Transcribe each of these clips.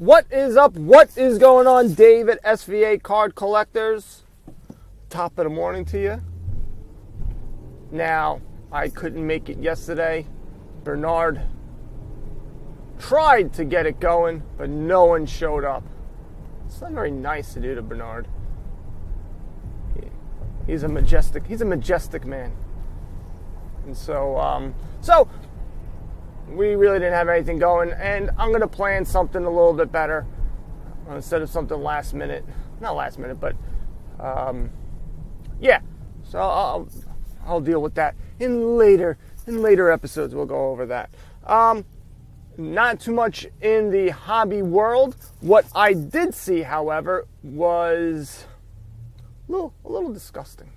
What is up? What is going on, David SVA Card Collectors? Top of the morning to you. Now, I couldn't make it yesterday. Bernard tried to get it going, but no one showed up. It's not very nice to do to Bernard. He's a majestic man. And so we really didn't have anything going, and I'm going to plan something a little bit better instead of something last minute. Not last minute, but yeah. So I'll deal with that in later episodes. We'll go over that. Not too much in the hobby world. What I did see, however, was a little disgusting.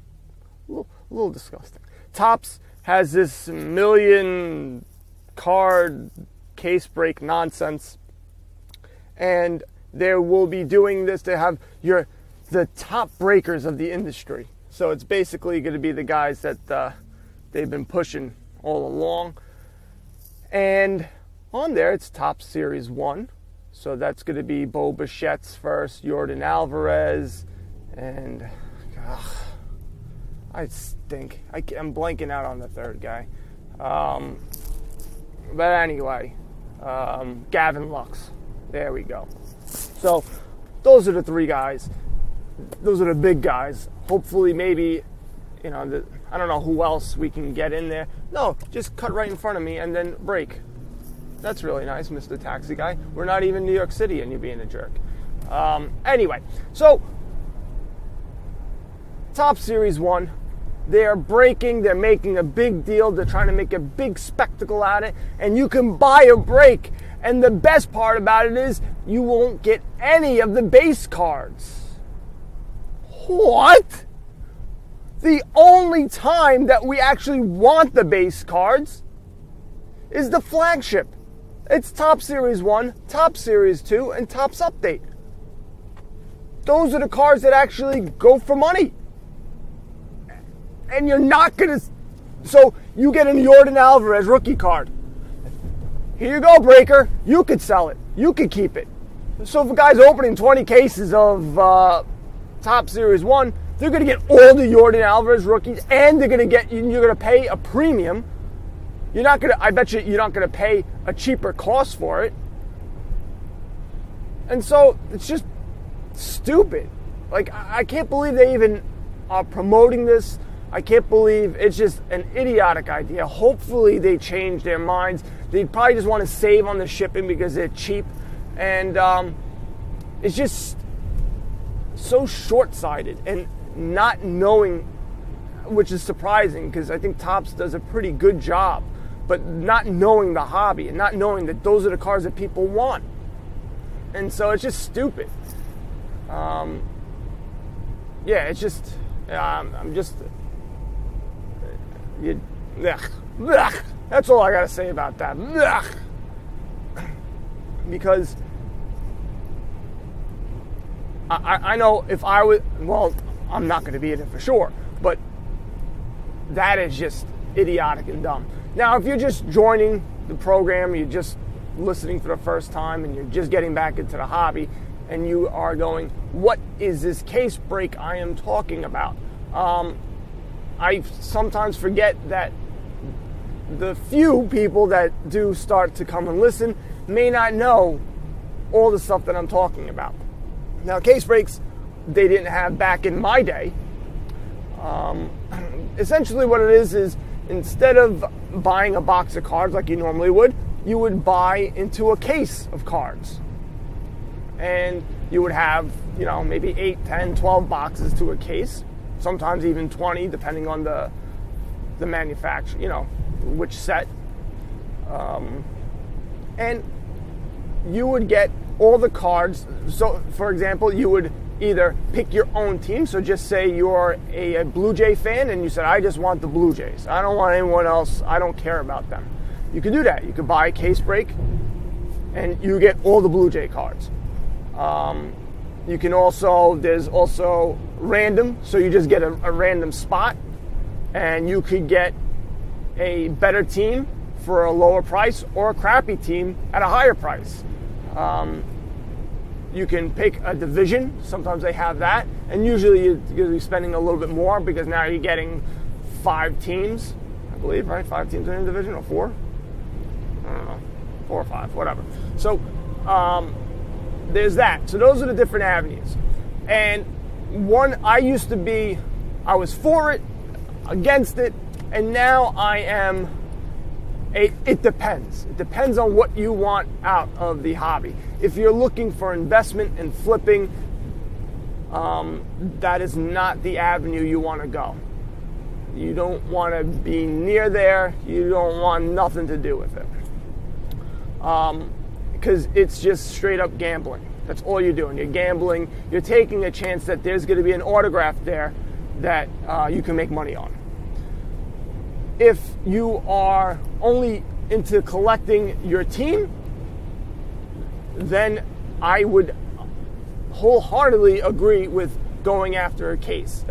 A little disgusting. Topps has this million card case break nonsense, and they will be doing this to have the top breakers of the industry. So it's basically going to be the guys that they've been pushing all along. And on there, it's ToppsSeries 1. So that's going to be Bo Bichette's first, Yordan Alvarez, and I stink. I'm blanking out on the third guy. But anyway, Gavin Lux. There we go. So those are the three guys. Those are the big guys. Hopefully, maybe, I don't know who else we can get in there. No, just cut right in front of me and then break. That's really nice, Mr. Taxi Guy. We're not even in New York City and you're being a jerk. Anyway, so ToppsSeries 1. They're breaking, they're making a big deal, they're trying to make a big spectacle out of it, and you can buy a break. And the best part about it is you won't get any of the base cards. What? The only time that we actually want the base cards is the flagship. It's ToppsSeries 1, ToppsSeries 2, and Topps Update. Those are the cards that actually go for money. And you're not going to... So you get a Yordan Alvarez rookie card. Here you go, breaker. You could sell it. You could keep it. So if a guy's opening 20 cases of ToppsSeries 1, they're going to get all the Yordan Alvarez rookies, and you're going to pay a premium. I bet you're not going to pay a cheaper cost for it. And so it's just stupid. Like, I can't believe they even are promoting this. I can't believe it's just an idiotic idea. Hopefully they change their minds. They probably just want to save on the shipping because they're cheap. And it's just so short-sighted and not knowing, which is surprising because I think Topps does a pretty good job, but not knowing the hobby and not knowing that those are the cars that people want. And so it's just stupid. It's just, I'm just... That's all I got to say about that. Because I know if I would, well, I'm not going to be in it for sure, but that is just idiotic and dumb. Now, if you're just joining the program, you're just listening for the first time, and you're just getting back into the hobby, and you are going, what is this case break I am talking about? I sometimes forget that the few people that do start to come and listen may not know all the stuff that I'm talking about. Now, case breaks, they didn't have back in my day. Essentially what it is instead of buying a box of cards like you normally would, you would buy into a case of cards. And you would have, maybe 8, 10, 12 boxes to a case. Sometimes even 20, depending on the manufacturer, which set. And you would get all the cards. So, for example, you would either pick your own team. So just say you're a Blue Jay fan and you said, I just want the Blue Jays. I don't want anyone else. I don't care about them. You could do that. You could buy a case break and you get all the Blue Jay cards. You can there's also random, so you just get a random spot, and you could get a better team for a lower price or a crappy team at a higher price. You can pick a division. Sometimes they have that. And usually you're going to be spending a little bit more because now you're getting 5 teams, I believe, right? 5 teams in a division, or 4? I don't know. 4 or 5, whatever. So there's that. So those are the different avenues. And I was for it, against it, and now I am it depends. It depends on what you want out of the hobby. If you're looking for investment and flipping, that is not the avenue you want to go. You don't want to be near there. You don't want nothing to do with it. Because it's just straight up gambling. That's all you're doing. You're gambling. You're taking a chance that there's going to be an autograph there that you can make money on. If you are only into collecting your team, then I would wholeheartedly agree with going after a case,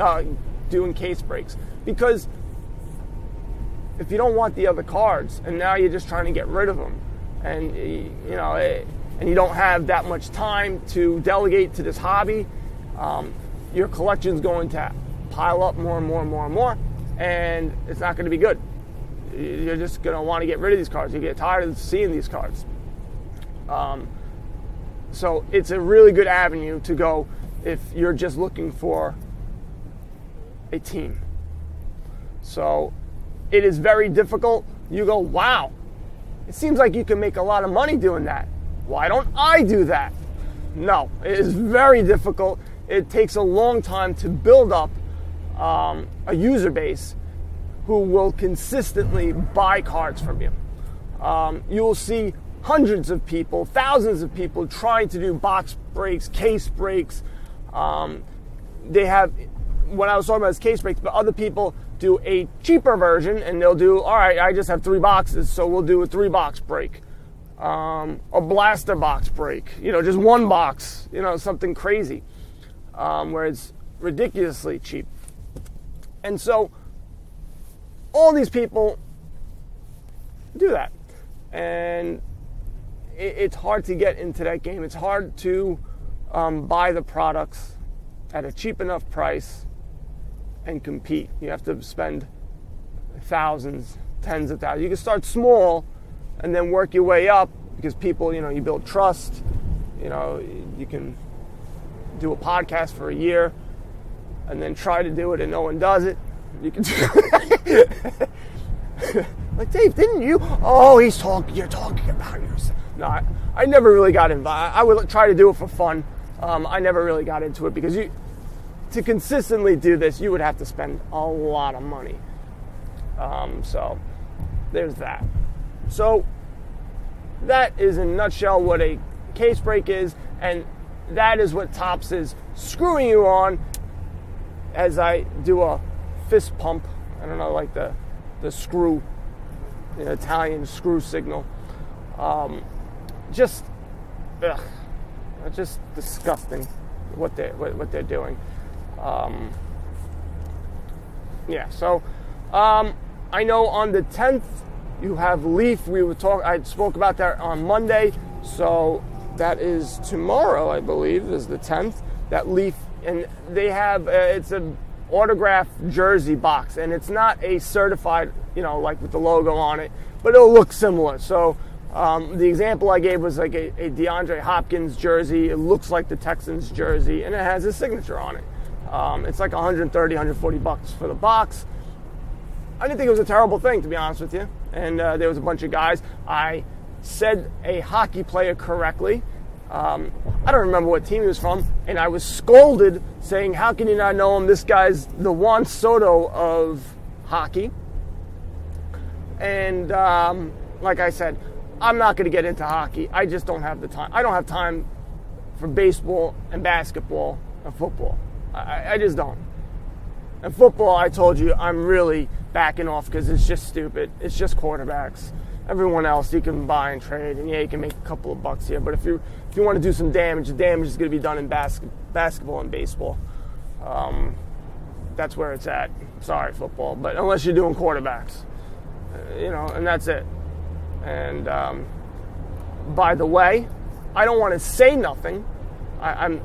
doing case breaks. Because if you don't want the other cards and now you're just trying to get rid of them, and and you don't have that much time to delegate to this hobby, your collection's going to pile up more and more and more and more, and it's not going to be good. You're just going to want to get rid of these cards. You get tired of seeing these cards. So it's a really good avenue to go if you're just looking for a team. So it is very difficult. You go, wow, it seems like you can make a lot of money doing that. Why don't I do that? No, it is very difficult. It takes a long time to build up a user base who will consistently buy cards from you. You will see hundreds of people, thousands of people trying to do box breaks, case breaks. They have, what I was talking about is case breaks, but other people do a cheaper version and they'll do, all right, I just have 3 boxes, so we'll do a 3-box break. A blaster box break, just 1 box, something crazy, where it's ridiculously cheap. And so all these people do that. And it's hard to get into that game. It's hard to buy the products at a cheap enough price and compete. You have to spend thousands, tens of thousands. You can start small and then work your way up because people, you build trust. You can do a podcast for a year and then try to do it and no one does it. You can do like, Dave, didn't you? Oh, you're talking about yourself. No, I never really got involved. I would try to do it for fun. I never really got into it because to consistently do this, you would have to spend a lot of money. So there's that. So that is in a nutshell what a case break is, and that is what Topps is screwing you on as I do a fist pump. I don't know, like the screw, the Italian screw signal. Just disgusting what they're doing. So I know on the 10th you have Leaf. I spoke about that on Monday, so that is tomorrow, I believe, is the 10th. That Leaf, and they have it's an autographed jersey box, and it's not a certified, like with the logo on it, but it'll look similar. So the example I gave was like a DeAndre Hopkins jersey. It looks like the Texans jersey, and it has his signature on it. It's like $130, $140 for the box. I didn't think it was a terrible thing, to be honest with you. And there was a bunch of guys. I said a hockey player correctly. I don't remember what team he was from, and I was scolded saying, how can you not know him? This guy's the Juan Soto of hockey. And like I said, I'm not going to get into hockey. I just don't have the time. I don't have time for baseball and basketball and football. I just don't. And football, I told you, I'm really backing off because it's just stupid. It's just quarterbacks. Everyone else you can buy and trade, and you can make a couple of bucks here. But if you want to do some damage, the damage is going to be done in basketball and baseball. That's where it's at. Sorry, football, but unless you're doing quarterbacks, and that's it. And by the way, I don't want to say nothing. I'm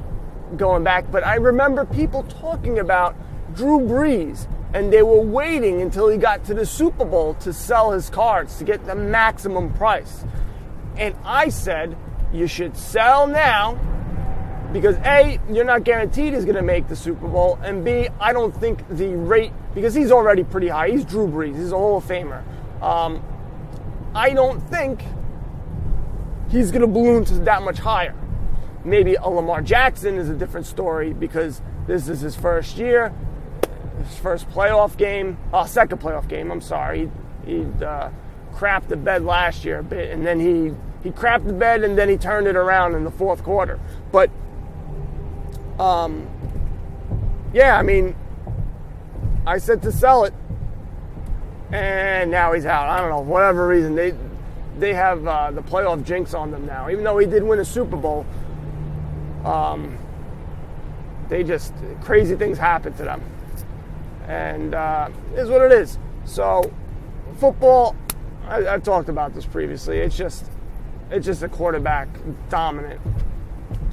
going back, but I remember people talking about Drew Brees, and they were waiting until he got to the Super Bowl to sell his cards to get the maximum price. And I said, you should sell now because A, you're not guaranteed he's going to make the Super Bowl, and B, I don't think the rate, because he's already pretty high. He's Drew Brees. He's a Hall of Famer. I don't think he's going to balloon to that much higher. Maybe a Lamar Jackson is a different story because this is his first year, his first playoff game, second playoff game, I'm sorry. He crapped the bed last year a bit, and then he crapped the bed, and then he turned it around in the fourth quarter. But, yeah, I mean, I said to sell it, and now he's out. I don't know, whatever reason. They have the playoff jinx on them now. Even though he did win a Super Bowl, crazy things happen to them. And it is what it is. So, football, I've talked about this previously. It's just a quarterback-dominant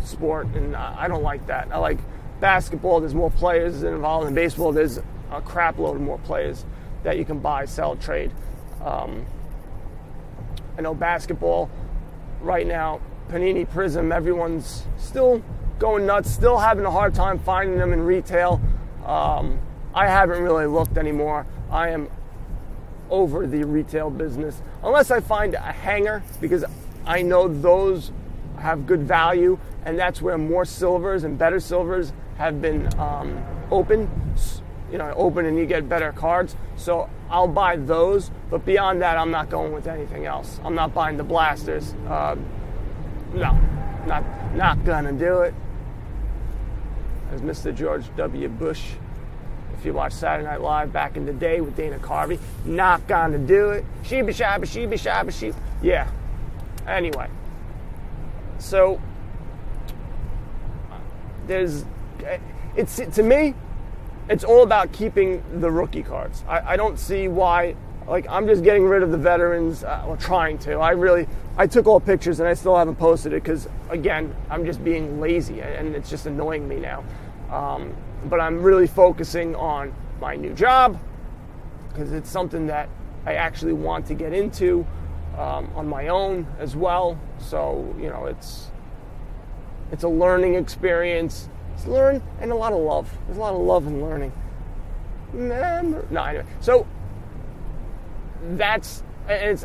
sport, and I don't like that. I like basketball. There's more players involved. In baseball, there's a crap load of more players that you can buy, sell, trade. I know basketball right now, Panini Prism, everyone's still going nuts, still having a hard time finding them in retail. I haven't really looked anymore. I am over the retail business, unless I find a hanger, because I know those have good value, and that's where more silvers and better silvers have been open and you get better cards. So I'll buy those, but beyond that, I'm not going with anything else. I'm not buying the blasters. No, not gonna do it. As Mr. George W. Bush, if you watch Saturday Night Live back in the day with Dana Carvey, not gonna do it. Sheba shabba, sheba shabba, sheba. Yeah. Anyway, so to me, it's all about keeping the rookie cards. I don't see why. I'm just getting rid of the veterans, or trying to. I took all pictures and I still haven't posted it because, again, I'm just being lazy and it's just annoying me now. But I'm really focusing on my new job because it's something that I actually want to get into on my own as well. So, it's a learning experience. It's learn and a lot of love. There's a lot of love in learning. Anyway. So it's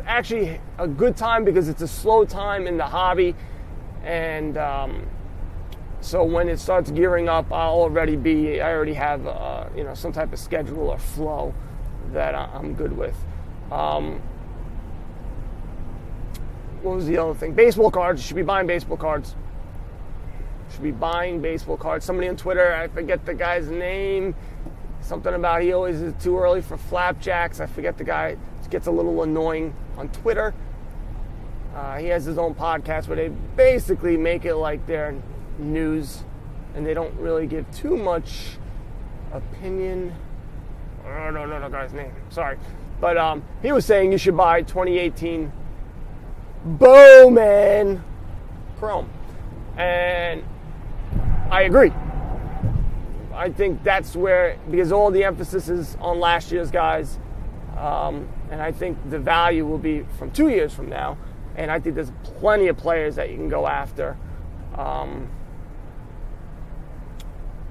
actually a good time because it's a slow time in the hobby. And so when it starts gearing up, I already have some type of schedule or flow that I'm good with. What was the other thing? Baseball cards. You should be buying baseball cards. Somebody on Twitter, I forget the guy's name, something about he always is too early for flapjacks. I forget the guy. It gets a little annoying on Twitter. He has his own podcast where they basically make it like their news, and they don't really give too much opinion. I don't know the guy's name. Sorry. But he was saying you should buy 2018 Bowman Chrome. And I agree. I think that's where, because all the emphasis is on last year's guys, and I think the value will be from 2 years from now, and I think there's plenty of players that you can go after.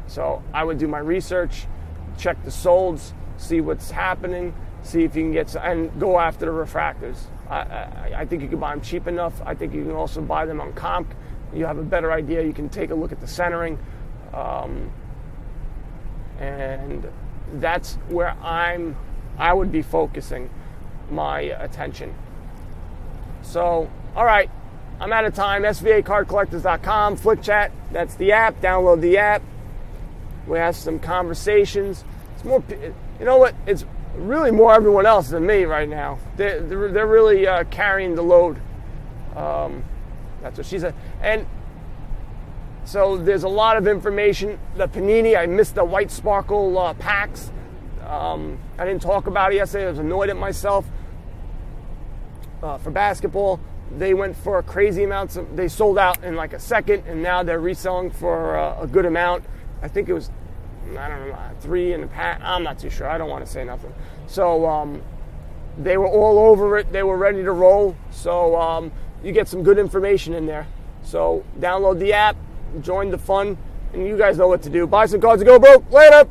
So I would do my research, check the solds, see what's happening, see if you can get, and go after the refractors. I think you can buy them cheap enough. I think you can also buy them on comp. You have a better idea. You can take a look at the centering. And that's where I would be focusing my attention. So, all right, I'm out of time. SVAcardcollectors.com, Flick Chat, that's the app. Download the app. We have some conversations. It's more, you know what? It's really more everyone else than me right now. They're really carrying the load. That's what she said. And so there's a lot of information. The Panini, I missed the white sparkle packs. I didn't talk about it yesterday. I was annoyed at myself. For basketball, They went for crazy amounts they sold out in like a second, and now they're reselling for a good amount. I think it was, I don't know, 3 in a pack. I'm not too sure. I don't want to say nothing. So they were all over it. They were ready to roll. So you get some good information in there. So download the app, join the fun, and you guys know what to do. Buy some cards and go broke. Later.